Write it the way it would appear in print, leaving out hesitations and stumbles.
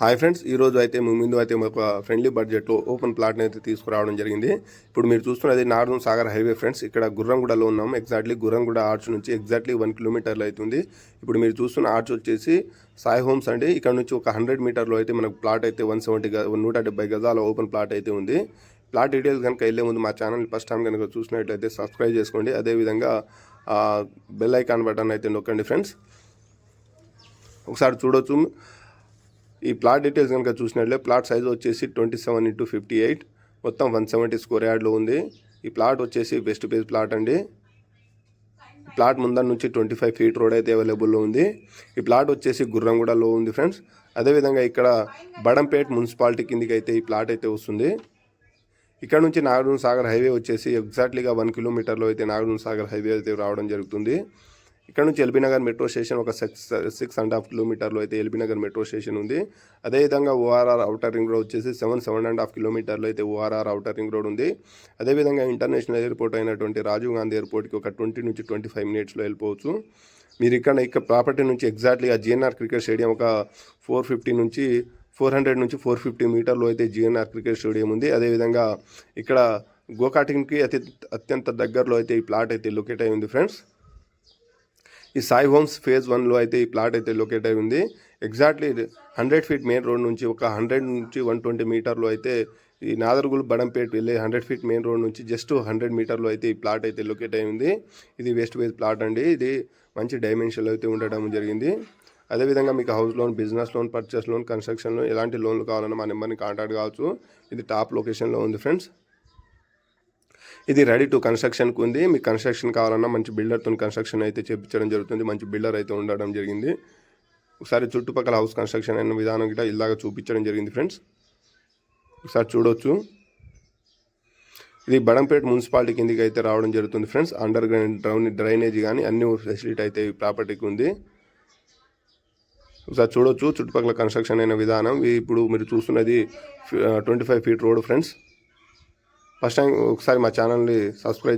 Hi friends, ఈరోజు అయితే మీ ముందు అయితే ఒక ఫ్రెండ్లీ బడ్జెట్లో ఓపెన్ ప్లాట్ని అయితే తీసుకురావడం జరిగింది. ఇప్పుడు మీరు చూస్తున్నది నాగార్జున సాగర్ హైవే ఫ్రెండ్స్. ఇక్కడ గుర్రంగూడలో ఉన్నాం. ఎగ్జాక్ట్లీ గుర్రంగూడ ఆర్చ్ నుంచి ఎగ్జాక్ట్లీ 1 కిలోమీటర్లు అవుతుంది. ఇప్పుడు మీరు చూస్తున్న ఆర్చ్ వచ్చేసి సాయి హోమ్స్ అండి. ఇక్కడ నుంచి ఒక 100 మీటర్లో అయితే మనకు ప్లాట్ అయితే 170 గజాల ఓపెన్ ప్లాట్ అయితే ఉంది. ప్లాట్ డీటెయిల్స్ కనుక వెళ్ళే ముందు మా ఛానల్ ఫస్ట్ టైం కనుక చూసినట్లయితే సబ్స్క్రైబ్ చేసుకోండి. అదేవిధంగా బెల్ ఐకాన్ బటన్ అయితే నొక్కండి ఫ్రెండ్స్. ఒకసారి చూడొచ్చు. ఈ ప్లాట్ డీటెయిల్స్ కనుక చూసినట్లే ప్లాట్ సైజ్ వచ్చేసి 27x58 మొత్తం 170 స్క్వేర్ యార్డ్లో ఉంది. ఈ ప్లాట్ వచ్చేసి వెస్ట్ ఫేస్ ప్లాట్ అండి. ప్లాట్ ముందర నుంచి 25 ఫీట్ రోడ్ అయితే అవైలబుల్లో ఉంది. ఈ ప్లాట్ వచ్చేసి గుర్రంగూడలో ఉంది ఫ్రెండ్స్. అదేవిధంగా ఇక్కడ బడంపేట్ మున్సిపాలిటీ కిందికి అయితే ఈ ప్లాట్ అయితే వస్తుంది. ఇక్కడ నుంచి నాగార్జున సాగర్ హైవే వచ్చేసి ఎగ్జాక్ట్లీగా 1 కిలోమీటర్లో అయితే నాగార్జున సాగర్ హైవే అయితే రావడం జరుగుతుంది. ఇక్కడ నుంచి ఎల్బీనగర్ మెట్రో స్టేషన్ ఒక 6.5 కిలోమీటర్లో అయితే ఎల్బీనగర్ మెట్రో స్టేషన్ ఉంది. అదేవిధంగా ఓఆర్ఆర్ అవుటర్ రింగ్ రోడ్ వచ్చేసి 7.5 కిలోమీటర్లో అయితే ఓఆర్ఆర్ అవుటర్ రింగ్ రోడ్ ఉంది. అదేవిధంగా ఇంటర్నేషనల్ ఎయిర్పోర్ట్ అయినటువంటి రాజీవ్ గాంధీ ఎయిర్పోర్ట్కి ఒక 20 నుంచి 25 మినిట్స్లో వెళ్ళిపోవచ్చు. మీరు ఇక్కడ ప్రాపర్టీ నుంచి ఎగ్జాక్ట్లీ ఆ జిఎన్ఆర్ క్రికెట్ స్టేడియం ఒక 400 నుంచి 450 మీటర్లో అయితే జిఎన్ఆర్ క్రికెట్ స్టేడియం ఉంది. అదేవిధంగా ఇక్కడ గోకాటింగ్కి అత్యంత దగ్గరలో అయితే ఈ ప్లాట్ అయితే లొకేట్ అయి ఉంది ఫ్రెండ్స్. ఈ సాయి హోమ్స్ ఫేజ్ 1లో అయితే ఈ ప్లాట్ అయితే లొకేట్ అయి ఉంది. ఎగ్జాక్ట్లీ 100 ఫీట్ మెయిన్ రోడ్ నుంచి ఒక 100 నుంచి 120 మీటర్లో అయితే ఈ నాదర్గుల్ బడంపేట్ వెళ్ళే 100 ఫీట్ మెయిన్ రోడ్ నుంచి జస్ట్ 100 మీటర్లో అయితే ఈ ప్లాట్ అయితే లొకేట్ అయి ఉంది. ఇది వెస్ట్ ఫేజ్ ప్లాట్ అండి. ఇది మంచి డైమెన్షన్లో అయితే ఉండడం జరిగింది. అదేవిధంగా మీకు house loan, business loan, purchase loan, construction loan ఎలాంటి లోన్లు కావాలన్నా మా నెంబర్ని కాంటాక్ట్ కావచ్చు. ఇది టాప్ లొకేషన్లో ఉంది ఫ్రెండ్స్. ఇది రెడీ టు కన్స్ట్రక్షన్కి ఉంది. మీకు కన్స్ట్రక్షన్ కావాలన్నా మంచి బిల్డర్తో కన్స్ట్రక్షన్ అయితే చేయించడం జరుగుతుంది. మంచి బిల్డర్ అయితే ఉండడం జరిగింది. ఒకసారి చుట్టుపక్కల హౌస్ కన్స్ట్రక్షన్ అయిన విధానం గిట్ట ఇలాగా చూపించడం జరిగింది ఫ్రెండ్స్. ఒకసారి చూడవచ్చు. ఇది బడంపేట్ మున్సిపాలిటీ కిందికి అయితే రావడం జరుగుతుంది ఫ్రెండ్స్. అండర్ గ్రౌండ్ డ్రైనేజ్ కానీ అన్ని ఫెసిలిటీ అయితే ఈ ప్రాపర్టీకి ఉంది. ఒకసారి చూడవచ్చు చుట్టుపక్కల కన్స్ట్రక్షన్ అయిన విధానం. ఇప్పుడు మీరు చూస్తున్నది 25 feet road friends. First time ఒకసారి మా ఛానల్ని సబ్స్క్రైబ్